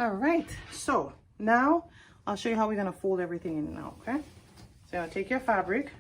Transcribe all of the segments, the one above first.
All right, so now I'll show you how we're gonna fold everything in now, okay? So you're gonna take your fabric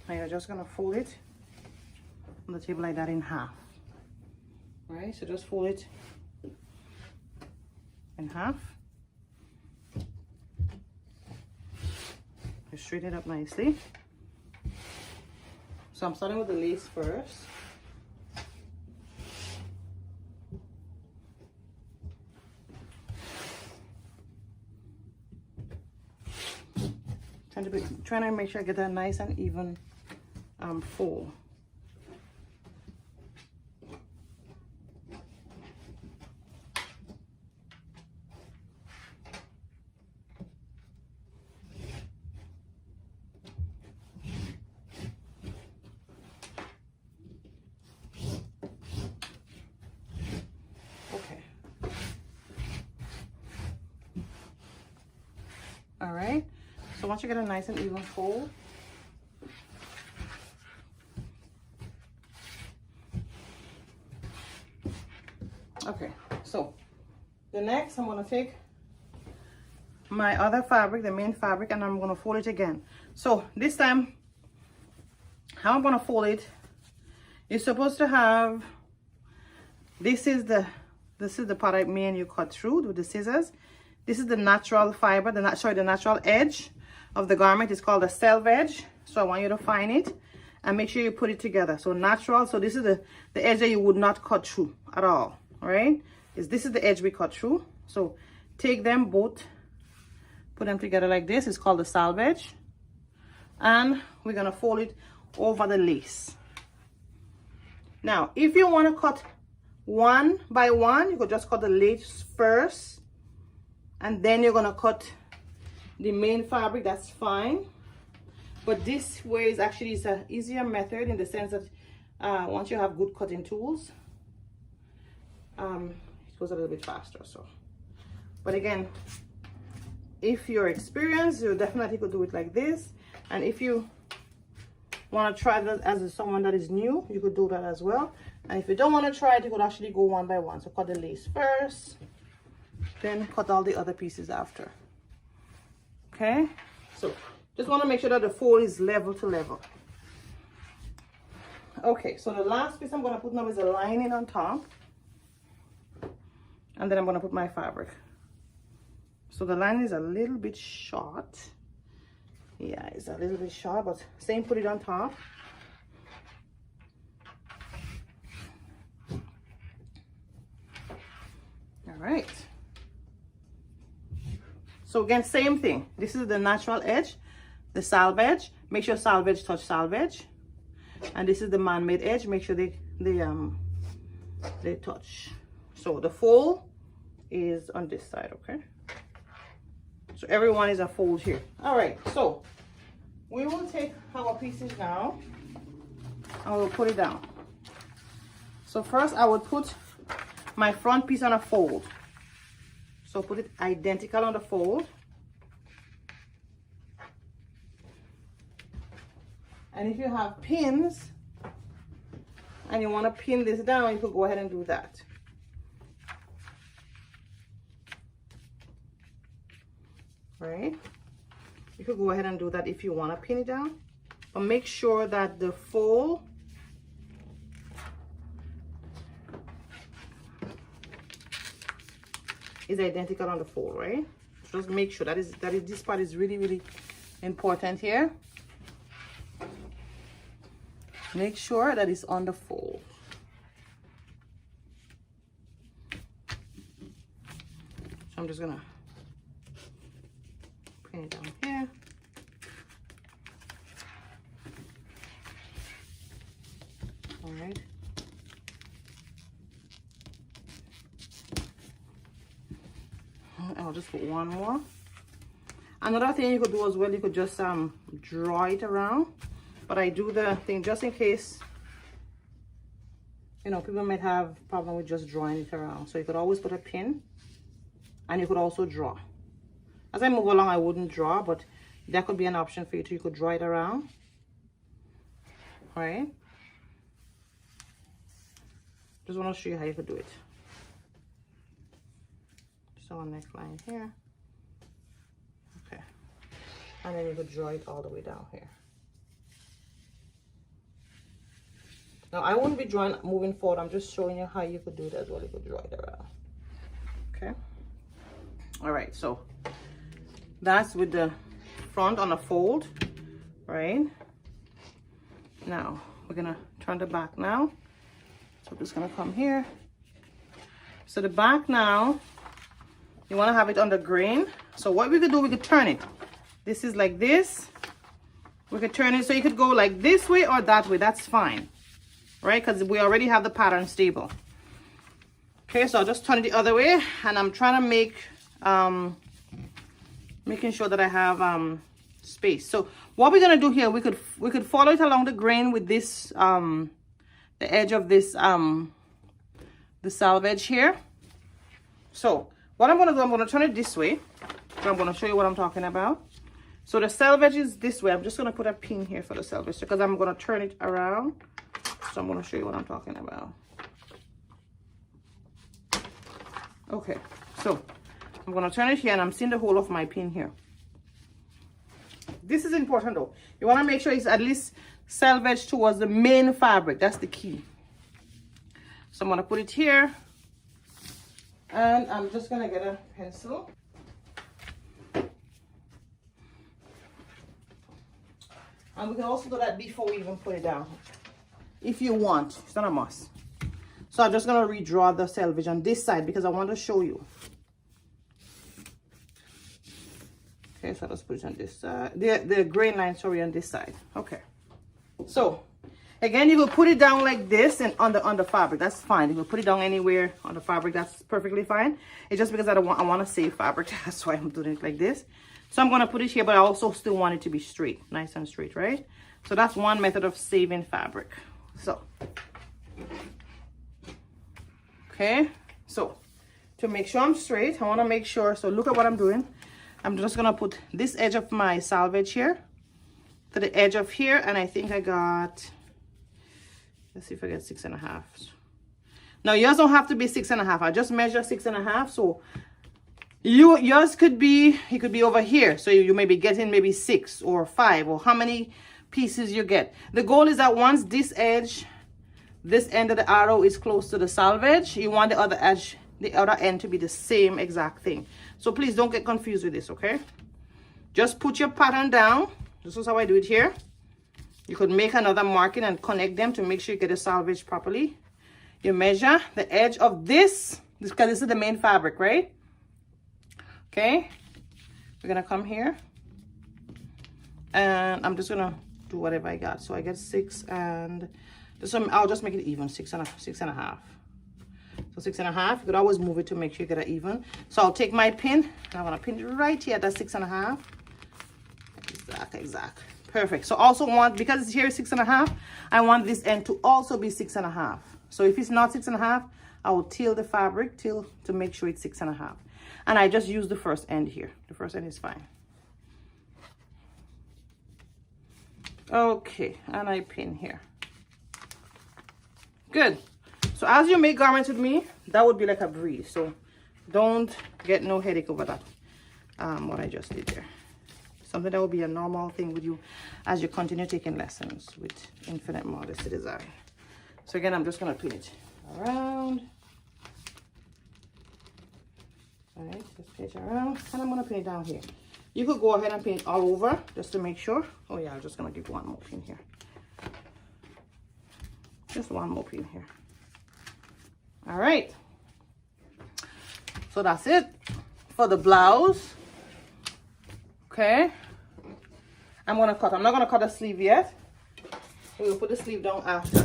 and you're just gonna fold it on the table like that in half. All right, so just fold it in half. Just straighten it up nicely. So I'm starting with the lace first. Trying to make sure I get that nice and even fold. Okay. All right. So once you get a nice and even fold, okay, so the next I'm going to take my other fabric, the main fabric, and I'm going to fold it again. So this time, how I'm going to fold it, you're supposed to have, this is the part I made you cut through with the scissors. This is the natural fiber, the natural edge of the garment. Is called a selvage. So I want you to find it and make sure you put it together. So natural, so this is the edge that you would not cut through at all right? This is the edge we cut through. So take them both, put them together like this. It's called the selvage, and we're gonna fold it over the lace. Now if you want to cut one by one, you could just cut the lace first and then you're gonna cut the main fabric. That's fine, but this way is actually an easier method in the sense that once you have good cutting tools, it goes a little bit faster. So, but again, if you're experienced, you definitely could do it like this. And if you want to try that as someone that is new, you could do that as well. And if you don't want to try it, you could actually go one by one. So cut the lace first, then cut all the other pieces after. Okay, so just want to make sure that the fold is level to level. Okay, so the last piece I'm going to put now is a lining on top, and then I'm going to put my fabric. So the lining is a little bit short. Yeah, it's a little bit short, but same, put it on top. All right. So again, same thing. This is the natural edge, the selvage. Make sure selvage touch selvage. And this is the man-made edge. Make sure they touch. So the fold is on this side, okay? So everyone is a fold here. All right, so we will take our pieces now and we'll put it down. So first I would put my front piece on a fold. So put it identical on the fold. And if you have pins and you want to pin this down, you could go ahead and do that. Right? You could go ahead and do that if you want to pin it down. But make sure that the fold is identical on the fold, right? Just make sure this part is really, really important here. Make sure that it's on the fold. So I'm just gonna pin it down here. All right. I'll just put one more. Another thing you could do as well, you could just draw it around. But I do the thing just in case, you know, people might have problem with just drawing it around. So you could always put a pin, and you could also draw. As I move along, I wouldn't draw, but that could be an option for you too. You could draw it around, right? Just want to show you how you could do it. sew a neckline here. Okay. And then you could draw it all the way down here. Now I won't be drawing moving forward. I'm just showing you how you could do it as well. You could draw it around. Okay. All right. So that's with the front on a fold, right? Now we're gonna turn the back now. So I'm just gonna come here. So the back now, you wanna have it on the grain. So what we could do, we could turn it. This is like this. We could turn it so you could go like this way or that way. That's fine. Right, because we already have the pattern stable. Okay, so I'll just turn it the other way, and I'm trying to make making sure that I have space. So what we're gonna do here, we could follow it along the grain with this the edge of this the selvage here. So what I'm gonna do, I'm gonna turn it this way. So I'm gonna show you what I'm talking about. So the selvage is this way. I'm just gonna put a pin here for the selvage because I'm gonna turn it around. So I'm going to show you what I'm talking about. Okay, so I'm going to turn it here, and I'm seeing the hole of my pin here. This is important though. You want to make sure it's at least selvage towards the main fabric. That's the key. So I'm going to put it here, and I'm just going to get a pencil. And we can also do that before we even put it down. If you want, it's not a must. So I'm just gonna redraw the selvage on this side because I want to show you. Okay, so let's put it on this side. The grain line, sorry, on this side. Okay. So again, you will put it down like this and on the fabric. That's fine. You will put it down anywhere on the fabric. That's perfectly fine. It's just because I want to save fabric. That's why I'm doing it like this. So I'm gonna put it here, but I also still want it to be straight, nice and straight, right? So that's one method of saving fabric. So, okay, so to make sure I'm straight, I want to make sure, so look at what I'm doing. I'm just going to put this edge of my selvage here to the edge of here, and I think I got, let's see if I get 6.5. Now yours don't have to be 6.5. I just measure 6.5, so yours could be, it could be over here, so you may be getting maybe 6 or 5 or how many pieces you get. The goal is that once this edge, this end of the arrow is close to the selvage, you want the other edge, the other end to be the same exact thing. So please don't get confused with this, okay? Just put your pattern down. This is how I do it here. You could make another marking and connect them to make sure you get the selvage properly. You measure the edge of this because this is the main fabric, right? Okay, we're gonna come here, and I'm just gonna do whatever I got. So I get 6, and this one I'll just make it even, 6.5. So 6.5. You could always move it to make sure you get it even. So I'll take my pin, and I'm gonna pin it right here at that 6.5. Exact. Perfect. So also want, because it's here 6.5, I want this end to also be 6.5. So if it's not 6.5, I will till the fabric to make sure it's 6.5. And I just use the first end here. The first end is fine. Okay, and I pin here. Good. So as you make garments with me, that would be like a breeze. So don't get no headache over that. What I just did there. Something that will be a normal thing with you as you continue taking lessons with Infinite Modesty Design. So again, I'm just gonna pin it around. All right, just pin it around, and I'm gonna pin it down here. You could go ahead and pin it all over just to make sure. Oh yeah, I'm just gonna give one more pin here. Just one more pin here. All right. So that's it for the blouse. Okay. I'm gonna cut. I'm not gonna cut the sleeve yet. We'll put the sleeve down after.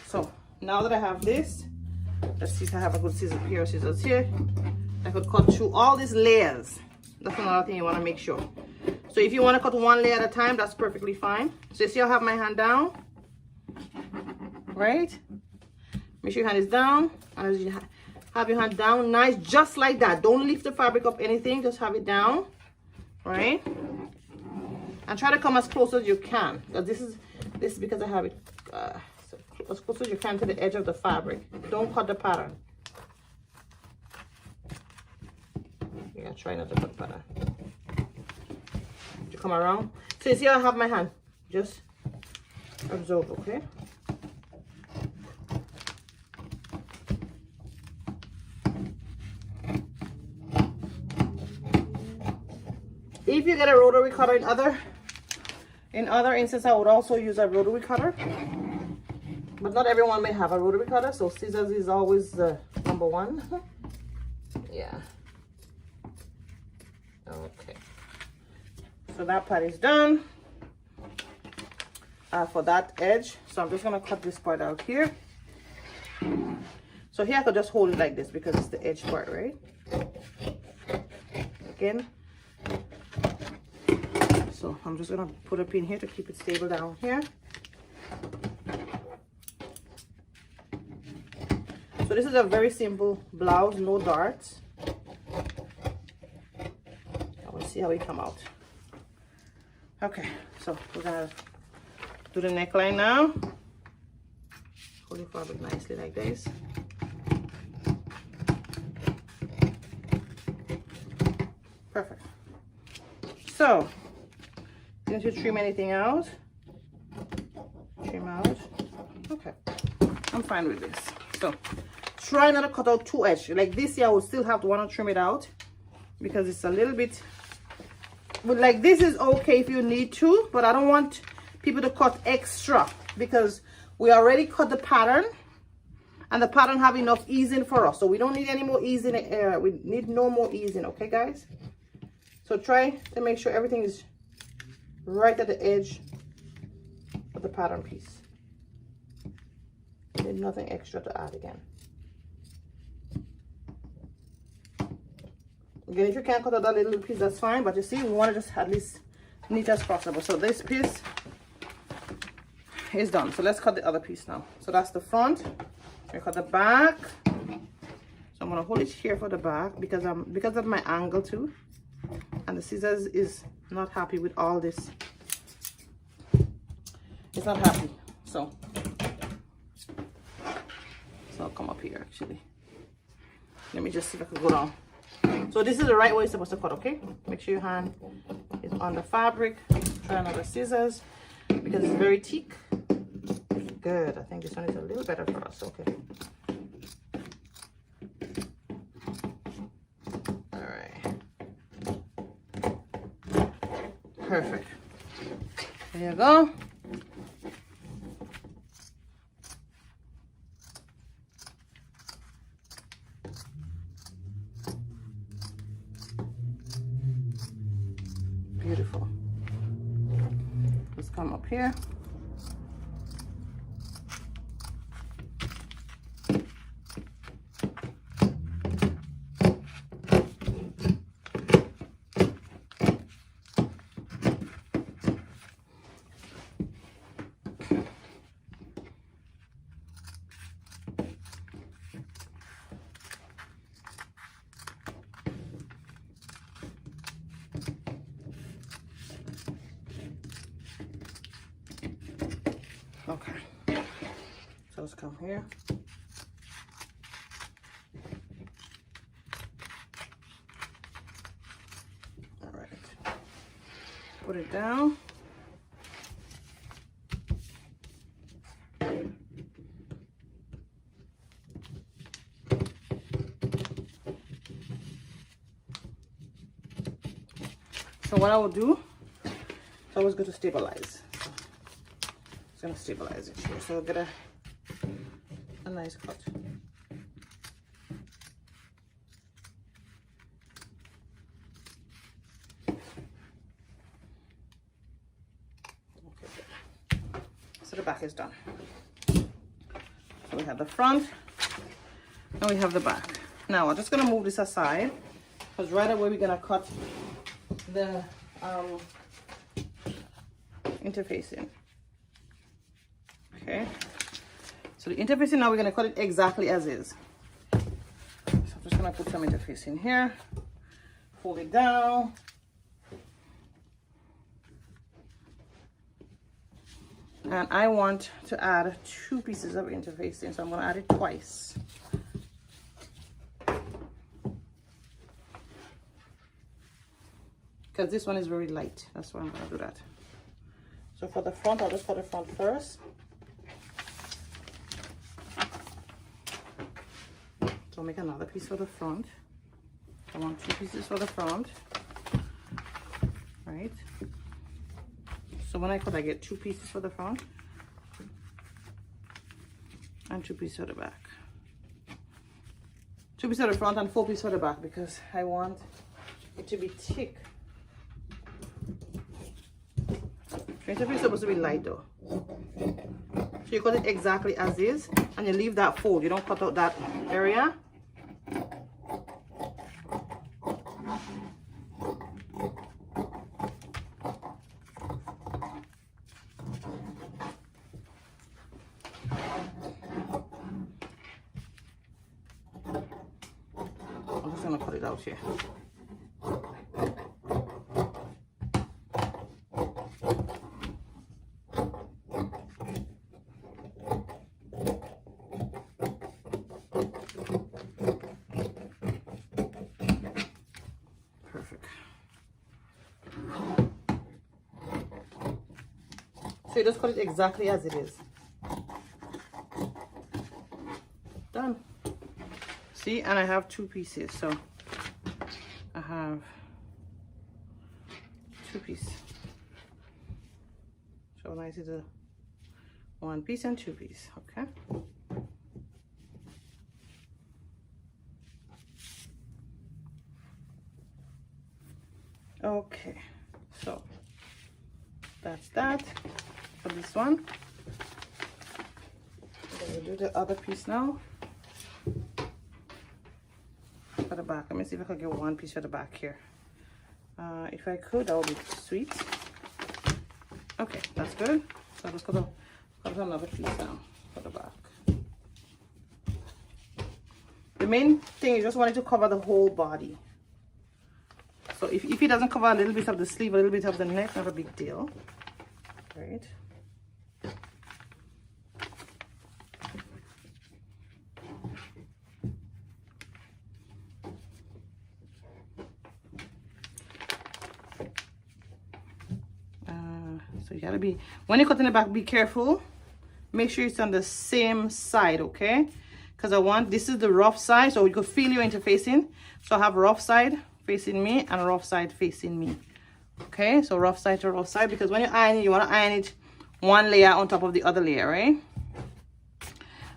So now that I have this, let's see if I have a good pair of scissors here. I could cut through all these layers. That's another thing you want to make sure. So if you want to cut one layer at a time, that's perfectly fine. So you see I have my hand down, right? Make sure your hand is down, and as you have your hand down, nice, just like that. Don't lift the fabric up anything, just have it down, right? And try to come as close as you can, because this is because I have it so as close as you can to the edge of the fabric. Don't cut the pattern. try not to put pattern. To come around. So you see how I have my hand? Just observe, okay? If you get a rotary cutter in other instances, I would also use a rotary cutter. But not everyone may have a rotary cutter, so scissors is always the number one. Yeah. Okay. So that part is done for that edge. So I'm just gonna cut this part out here. So here I could just hold it like this because it's the edge part, right? Again. So I'm just gonna put a pin here to keep it stable down here. So this is a very simple blouse, no darts. I will see how it come out. Okay, so we're gonna do the neckline now. Hold the fabric nicely like this. Perfect. So, didn't you trim anything out? Trim out. Okay, I'm fine with this. So, try not to cut out too edge. Like this here, I will still have to want to trim it out because it's a little bit. But like this is okay if you need to, but I don't want people to cut extra because we already cut the pattern, and the pattern have enough easing for us. So we don't need any more easing. We need no more easing. Okay, guys. So try to make sure everything is right at the edge of the pattern piece. There's nothing extra to add again. Again, if you can't cut out that little piece, that's fine. But you see, we want to just at least neat as possible. So this piece is done. So let's cut the other piece now. So that's the front. We cut the back. So I'm gonna hold it here for the back because of my angle too. And the scissors is not happy with all this. It's not happy. So I'll come up here actually. Let me just see if I can go down. So this is the right way it's supposed to cut, okay? Make sure your hand is on the fabric. Try another scissors because it's very thick. Good. I think this one is a little better for us. Okay. All right. Perfect. There you go. Beautiful. Let's come up here. Okay, so let's come here. All right, put it down. So what I will do, it's always good to stabilize. It's gonna stabilize it here, so I'll get a nice cut. Okay, good. So the back is done. So we have the front and we have the back. Now I'm just gonna move this aside because right away we're gonna cut the interfacing. Okay, so the interfacing now we're going to cut it exactly as is. So I'm just going to put some interfacing here, fold it down. And I want to add 2 pieces of interfacing, so I'm going to add it twice. because this one is very light. That's why I'm gonna do that. So for the front, I'll just cut the front first. So I'll make another piece for the front. I want 2 pieces for the front, right? So when I cut, I get 2 pieces for the front and 2 pieces for the back. 2 pieces for the front and 4 pieces for the back, because I want it to be thick. It's supposed to be light though. So you cut it exactly as is, and you leave that fold. You don't cut out that area. I'm just gonna cut it out here. So you just cut it exactly as it is. Done. See, and I have 2 pieces, so I have 2 pieces. So nice is a 1 piece and 2 pieces, okay? Okay, so that's that for this one. I'm going to do the other piece now for the back. Let me see if I can get 1 piece for the back here. If I could, that would be sweet. Okay, that's good. So I'm just going to cut another piece now for the back. The main thing, you just want it to cover the whole body. So if it doesn't cover a little bit of the sleeve, a little bit of the neck, not a big deal. Right. So you gotta be, when you cut in the back, be careful. Make sure it's on the same side, okay? Because this is the rough side, so you could feel your interfacing. So I have rough side facing me and rough side facing me. Okay, so rough side to rough side, because when you iron it, you want to iron it 1 layer on top of the other layer, right?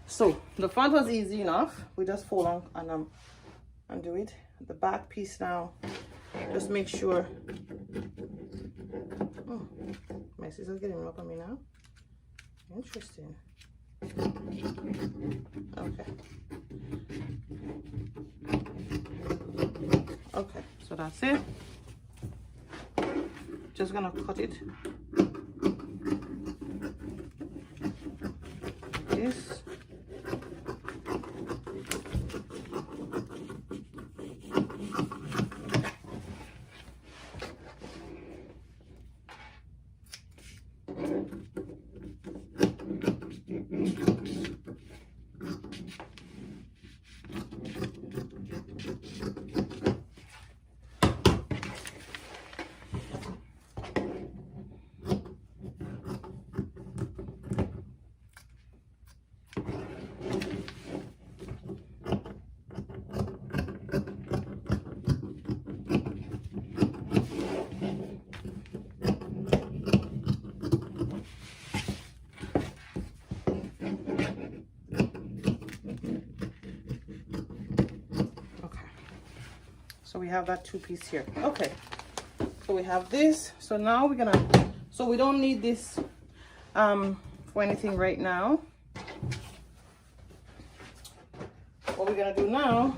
So the front was easy enough. We just fold on and undo it. The back piece now, just make sure. Oh, my sister's getting up on me now. Interesting. Okay. Okay, so that's it. Just gonna cut it like this. So we have that 2 piece here. Okay, so we have this. So now we're gonna, so we don't need this for anything right now. What we're gonna do now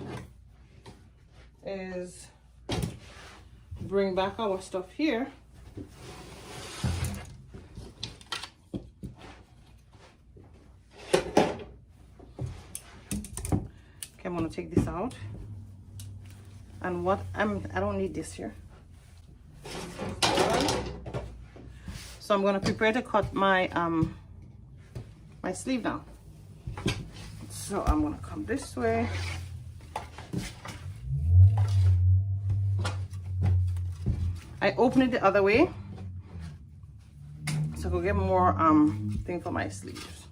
is bring back our stuff here. Okay, I'm gonna take this out. And what I don't need this here. So I'm gonna prepare to cut my my sleeve now. So I'm gonna come this way. I open it the other way so I could get more thing for my sleeves.